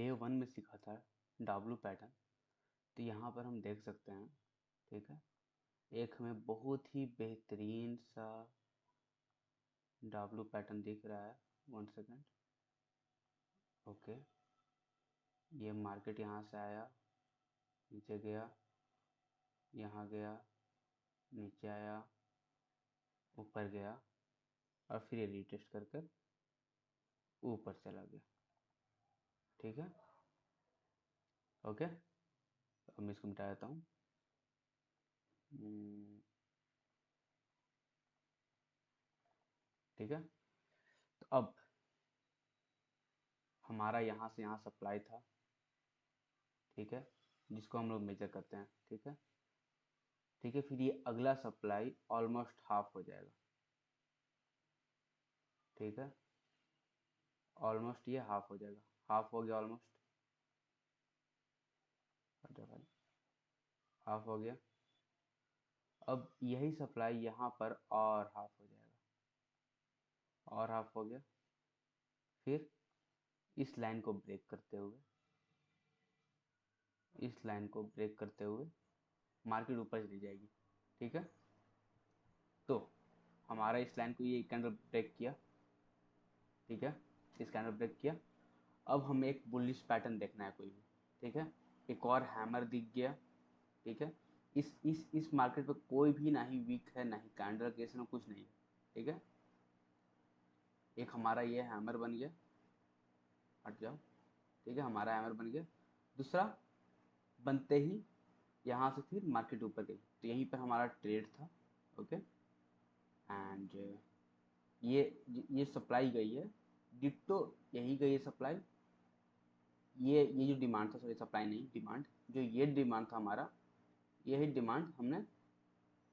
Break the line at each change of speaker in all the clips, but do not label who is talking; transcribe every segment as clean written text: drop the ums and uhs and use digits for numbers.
Day one में सीखा था W पैटर्न। तो यहाँ पर हम देख सकते हैं, ठीक है, एक हमें बहुत ही बेहतरीन सा W पैटर्न दिख रहा है। 1 सेकेंड। ओके, ये मार्केट यहाँ से आया, नीचे गया, यहाँ गया, नीचे आया, ऊपर गया और फिर ये रीटेस्ट कर कर ऊपर चला गया। ठीक है, ओके। अब मैं इसको मिटा देता हूँ। ठीक है, तो अब हमारा यहाँ से यहाँ सप्लाई था, ठीक है, जिसको हम लोग मेजर करते हैं। ठीक है, ठीक है, फिर ये अगला सप्लाई ऑलमोस्ट हाफ हो जाएगा। ठीक है, ऑलमोस्ट ये हाफ हो जाएगा, हाफ हो गया, ऑलमोस्ट हाफ हो गया। अब यही सप्लाई यहाँ पर और हाफ हो जाएगा, और हाफ हो गया। फिर इस लाइन को ब्रेक करते हुए, इस लाइन को ब्रेक करते हुए मार्केट ऊपर चली जाएगी। ठीक है, तो हमारा इस लाइन को ये कैंडल ब्रेक किया। ठीक है, इस कैंडल ब्रेक किया। अब हमें एक बुलिश पैटर्न देखना है कोई भी। ठीक है, एक और हैमर दिख गया। ठीक है, इस मार्केट पे कोई भी ना ही वीक है, ना ही कैंडल केस में कुछ नहीं है। ठीक है, एक हमारा ये हैमर बन गया, हट जाओ। ठीक है, हमारा हैमर बन गया। दूसरा बनते ही यहाँ से फिर मार्केट ऊपर गई, तो यहीं पर हमारा ट्रेड था। ओके, एंड ये सप्लाई गई है, डिट्टो यही गई है सप्लाई। ये जो डिमांड था, सॉरी सप्लाई नहीं, डिमांड, जो ये डिमांड था हमारा, यही डिमांड हमने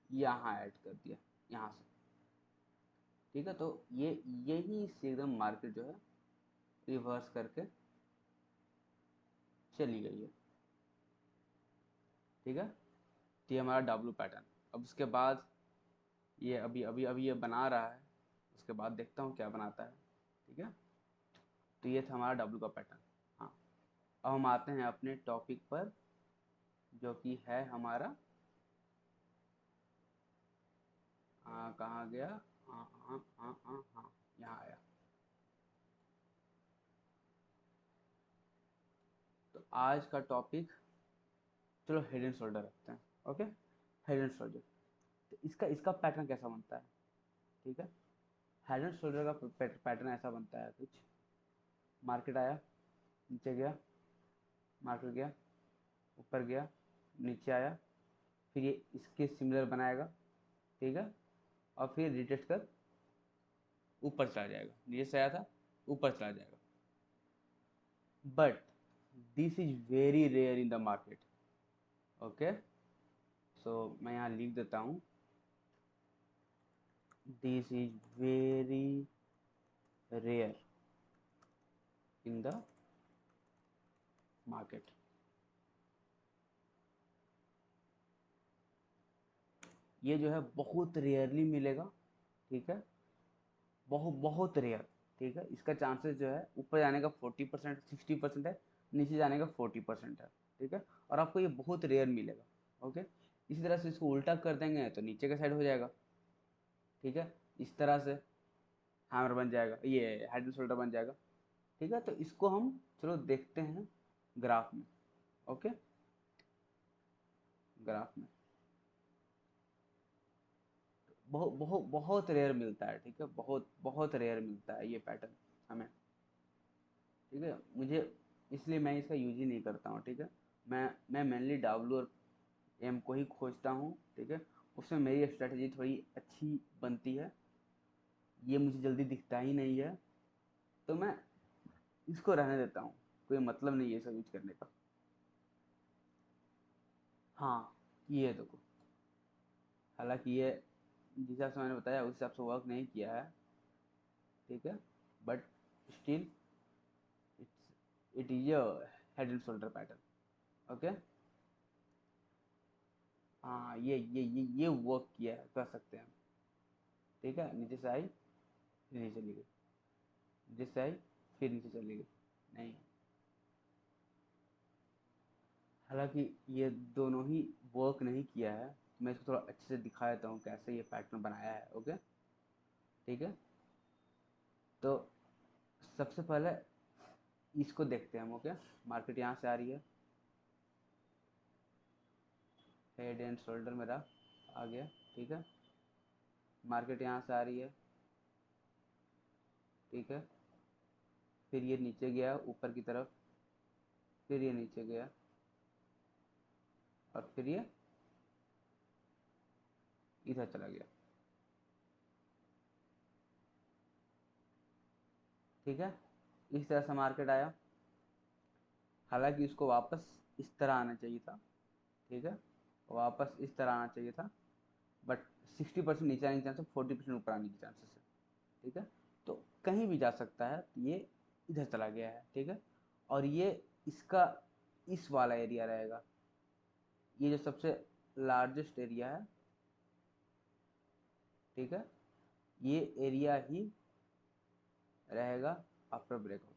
यहाँ ऐड कर दिया, यहाँ से। ठीक है, तो ये यही से एकदम मार्केट जो है रिवर्स करके चली गई है। ठीक है, तो ये हमारा W पैटर्न। अब उसके बाद ये अभी अभी अभी ये बना रहा है, उसके बाद देखता हूँ क्या बनाता है। ठीक है, तो ये था हमारा W का पैटर्न। हाँ, अब हम आते हैं अपने टॉपिक पर, जो कि है हमारा, कहाँ गया, हाँ हाँ हाँ हाँ हाँ, यहाँ आया। तो आज का टॉपिक, चलो हेड एंड शोल्डर रखते हैं। Okay, head and shoulder. तो इसका इसका पैटर्न कैसा बनता है? ठीक है, हेड एंड शोल्डर का पैटर्न ऐसा बनता है कुछ, मार्केट आया, नीचे गया, मार्केट गया, ऊपर गया, नीचे आया, फिर ये इसके सिमिलर बनाएगा। ठीक है, और फिर रिटेस्ट कर ऊपर चला जाएगा, नीचे से आया था ऊपर चला जाएगा। But this is very rare in the market. Okay, so मैं यहाँ लिख देता हूँ, this is very rare in the market. ये जो है बहुत रेयरली मिलेगा। ठीक है, बहुत बहुत रेयर। ठीक है, इसका चांसेस जो है ऊपर जाने का 40%, 60% है, नीचे जाने का 40% है। ठीक है, और आपको ये बहुत रेयर मिलेगा। ओके, इसी तरह से इसको उल्टा कर देंगे तो नीचे का साइड हो जाएगा। ठीक है, इस तरह से हैमर बन जाएगा, ये हेड एंड शोल्डर बन जाएगा। ठीक है, तो इसको हम चलो देखते हैं ग्राफ में। ओके, ग्राफ में बहुत बहुत बहुत रेयर मिलता है। ठीक है, बहुत बहुत रेयर मिलता है ये पैटर्न हमें। ठीक है, मुझे, इसलिए मैं इसका यूज ही नहीं करता हूँ। ठीक है, मैं मेनली W और M को ही खोजता हूँ। ठीक है, उसमें मेरी स्ट्रेटजी थोड़ी अच्छी बनती है, ये मुझे जल्दी दिखता ही नहीं है, तो मैं इसको रहने देता हूँ, कोई मतलब नहीं है सब यूज करने का। हाँ, ये देखो, हालांकि ये जिस हिसाब से मैंने बताया उस हिसाब से वर्क नहीं किया है। ठीक है, but still it's it is a head and shoulder pattern. Okay, हाँ, ये वर्क किया है, कर सकते हैं हम। ठीक है, नीचे से आई फिर नीचे चली गई, नीचे से आई फिर नीचे चली गई, नहीं, हालांकि ये दोनों ही वर्क नहीं किया है, मैं इसको थोड़ा अच्छे से दिखा देता हूँ कैसे ये पैटर्न बनाया है। ओके, ठीक है। तो सबसे पहले इसको देखते हैं हम। ओके, मार्केट यहाँ से आ रही है, हेड एंड शोल्डर मेरा आ गया, ठीक है। मार्केट यहाँ से आ रही है, ठीक है। फिर ये नीचे गया ऊपर की तरफ, फिर ये नीचे गया, और फिर ये इधर चला गया, ठीक है। इस तरह से मार्केट आया। हालांकि इसको वापस इस तरह आना चाहिए था, ठीक है, वापस इस तरह आना चाहिए था, बट 60% नीचे आने के चांसेस, 40% ऊपर आने के चांसेस है, ठीक है। तो कहीं भी जा सकता है, तो ये इधर चला गया है, ठीक है। और ये इसका इस वाला एरिया रहेगा, ये जो सबसे लार्जेस्ट एरिया है, ठीक है, ये एरिया ही रहेगा आफ्टर ब्रेकआउट।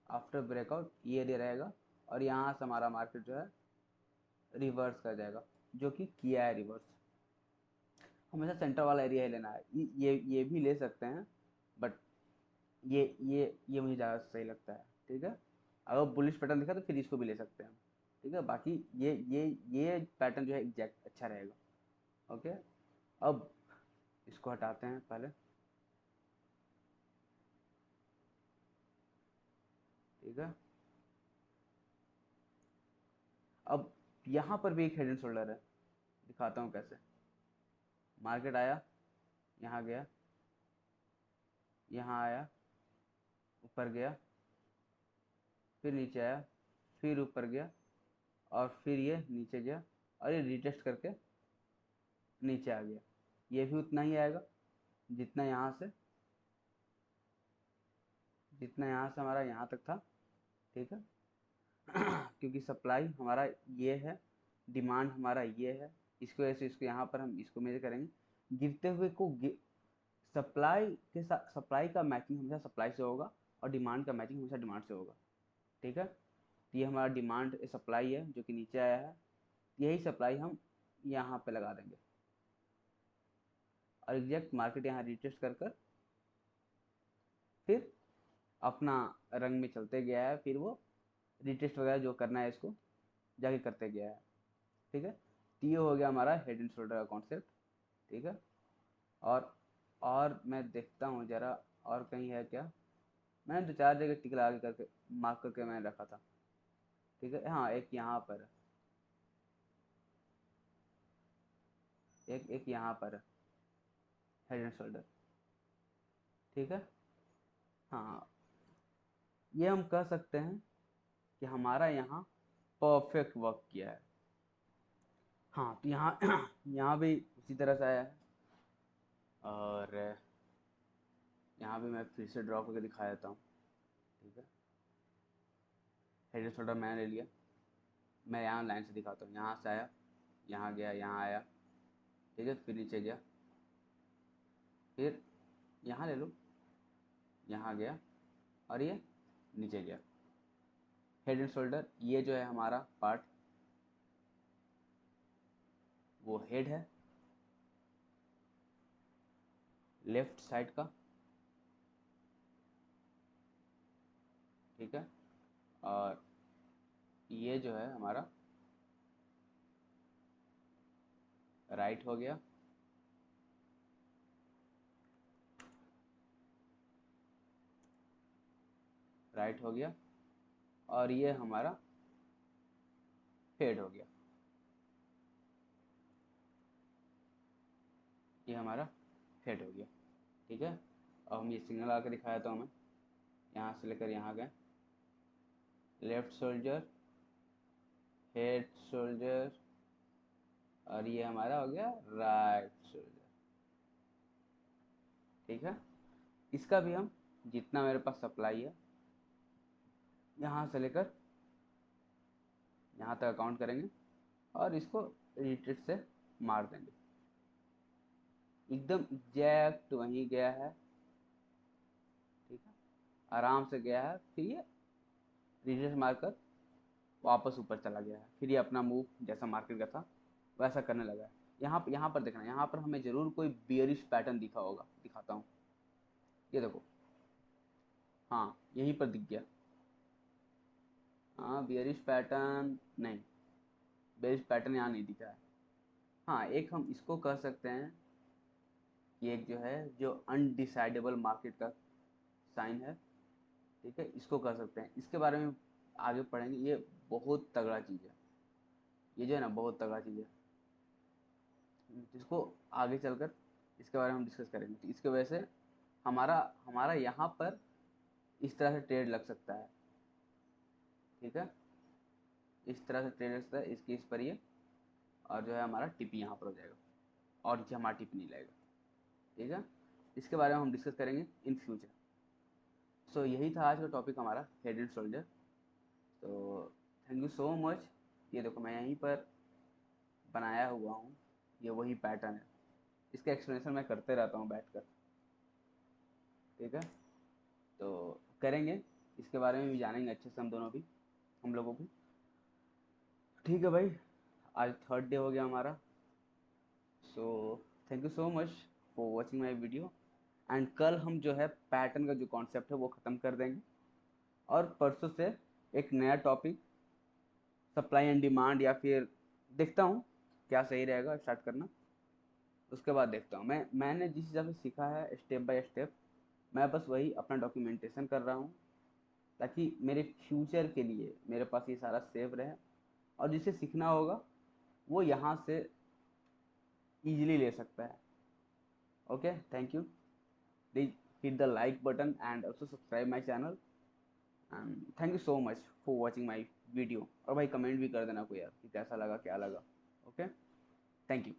आफ्टर ब्रेकआउट ये एरिया रहेगा, और यहाँ से हमारा मार्केट जो है रिवर्स कर जाएगा, जो कि किया है रिवर्स। हमेशा सेंटर वाला एरिया ही लेना है। ये भी ले सकते हैं, बट ये मुझे ज़्यादा सही लगता है, ठीक है। अगर बुलिश पैटर्न दिखा तो फिर इसको भी ले सकते हैं हम, ठीक है। बाकी ये पैटर्न जो है एग्जैक्ट अच्छा रहेगा। ओके, अब इसको हटाते हैं पहले, ठीक है। अब यहाँ पर भी एक हेड एंड शोल्डर है, दिखाता हूँ कैसे। मार्केट आया, यहाँ गया, यहाँ आया, ऊपर गया, फिर नीचे आया, फिर ऊपर गया, और फिर ये नीचे गया, और ये रिटेस्ट करके नीचे आ गया। ये भी उतना ही आएगा जितना यहाँ से हमारा यहाँ तक था, ठीक है। क्योंकि सप्लाई हमारा ये है, डिमांड हमारा ये है, इसकी वजह से इसको यहाँ पर हम इसको मेजर करेंगे। गिरते हुए को सप्लाई के साथ, सप्लाई का मैचिंग हमेशा सप्लाई से होगा, और डिमांड का मैचिंग हमेशा डिमांड से होगा, ठीक है। तो ये हमारा डिमांड सप्लाई है जो कि नीचे आया है, यही सप्लाई हम यहाँ पे लगा देंगे, और एग्जैक्ट मार्केट यहाँ रिटेस्ट कर कर फिर अपना रंग में चलते गया है, फिर वो रिटेस्ट वगैरह जो करना है इसको जाके करते गया है, ठीक है। तो ये हो गया हमारा हेड एंड शोल्डर का कॉन्सेप्ट, ठीक है। और मैं देखता हूँ जरा, और कहीं है क्या। मैंने 2-4 जगह टिक लगा के करके मार्क करके मैंने रखा था, ठीक है। हाँ, एक यहाँ पर है, एक एक यहाँ पर है, हेड एंड शोल्डर, ठीक है। हाँ, ये हम कह सकते हैं कि हमारा यहाँ परफेक्ट वर्क किया है। हाँ, तो यहाँ यहाँ भी उसी तरह से आया है, और यहाँ भी मैं फिर से ड्रॉ करके दिखा देता हूँ, ठीक है। हेड एंड शोल्डर मैंने ले लिया, मैं यहाँ लाइन से दिखाता हूँ। यहाँ से आया, यहाँ गया, यहाँ आया, ठीक है, फिर नीचे गया, फिर यहाँ ले लो, यहाँ गया, और ये नीचे गया। हेड एंड शोल्डर ये जो है हमारा पार्ट, वो हेड है लेफ्ट साइड का, ठीक है। और ये जो है हमारा राइट हो गया, राइट हो गया, और ये हमारा हेड हो गया, ये हमारा हेड हो गया, ठीक है। अब हम ये सिग्नल आकर दिखाया था हमें, यहाँ से लेकर यहाँ गए, लेफ्ट शोल्डर, हेड शोल्डर, और ये हमारा हो गया राइट शोल्डर, ठीक है। इसका भी हम जितना मेरे पास सप्लाई है यहाँ से लेकर यहाँ तक काउंट करेंगे, और इसको रिट्रेट से मार देंगे, एकदम एग्जैक्ट वहीं गया है, ठीक है, आराम से गया है। फिर ये रिट्रेट मारकर वापस ऊपर चला गया है, फिर ये अपना मूव जैसा मार्केट का था वैसा करने लगा है। यहाँ पर देखना, यहाँ पर हमें जरूर कोई बियरिश पैटर्न दिखा होगा, दिखाता हूँ। ये देखो, हाँ यहीं पर दिख गया। हाँ बियरिश पैटर्न नहीं, बियरिश पैटर्न यहाँ नहीं दिखा है। हाँ एक हम इसको कह सकते हैं कि एक जो है जो अनडिसाइडेबल मार्केट का साइन है, ठीक है, इसको कह सकते हैं। इसके बारे में आगे पढ़ेंगे, ये बहुत तगड़ा चीज़ है, ये जो है ना बहुत तगड़ा चीज़ है, जिसको आगे चलकर इसके बारे में हम डिस्कस करेंगे। तो इसके वजह से हमारा हमारा यहाँ पर इस तरह से ट्रेड लग सकता है, ठीक है, इस तरह से ट्रेड लग सकता है, इसकी इस पर ये, और जो है हमारा टिपी यहाँ पर हो जाएगा, और नीचे हमारा टिपी नहीं लगेगा, ठीक है। इसके बारे में हम डिस्कस करेंगे इन फ्यूचर। सो यही था आज का टॉपिक हमारा, हेड एंड शोल्डर। तो थैंक यू सो मच। ये देखो मैं यहीं पर बनाया हुआ हूँ, ये वही पैटर्न है, इसका एक्सप्लेनेशन मैं करते रहता हूँ बैठकर, ठीक है। तो करेंगे, इसके बारे में भी जानेंगे अच्छे से हम दोनों भी, हम लोगों भी, ठीक है भाई। आज थर्ड डे हो गया हमारा। So thank you so much for watching my video. And कल हम जो है पैटर्न का जो कॉन्सेप्ट है वो ख़त्म कर देंगे, और परसों से एक नया टॉपिक, सप्लाई एंड डिमांड, या फिर देखता हूँ क्या सही रहेगा स्टार्ट करना, उसके बाद देखता हूँ। मैंने जिस हिसाब से सीखा है स्टेप बाय स्टेप, मैं बस वही अपना डॉक्यूमेंटेशन कर रहा हूँ, ताकि मेरे फ्यूचर के लिए मेरे पास ये सारा सेव रहे, और जिसे सीखना होगा वो यहाँ से ईजिली ले सकता है। Okay, thank you. Please hit the like button and also subscribe my channel, and thank you so much for watching my video। और भाई कमेंट भी कर देना कोई यार कि कैसा लगा क्या लगा। Okay, thank you.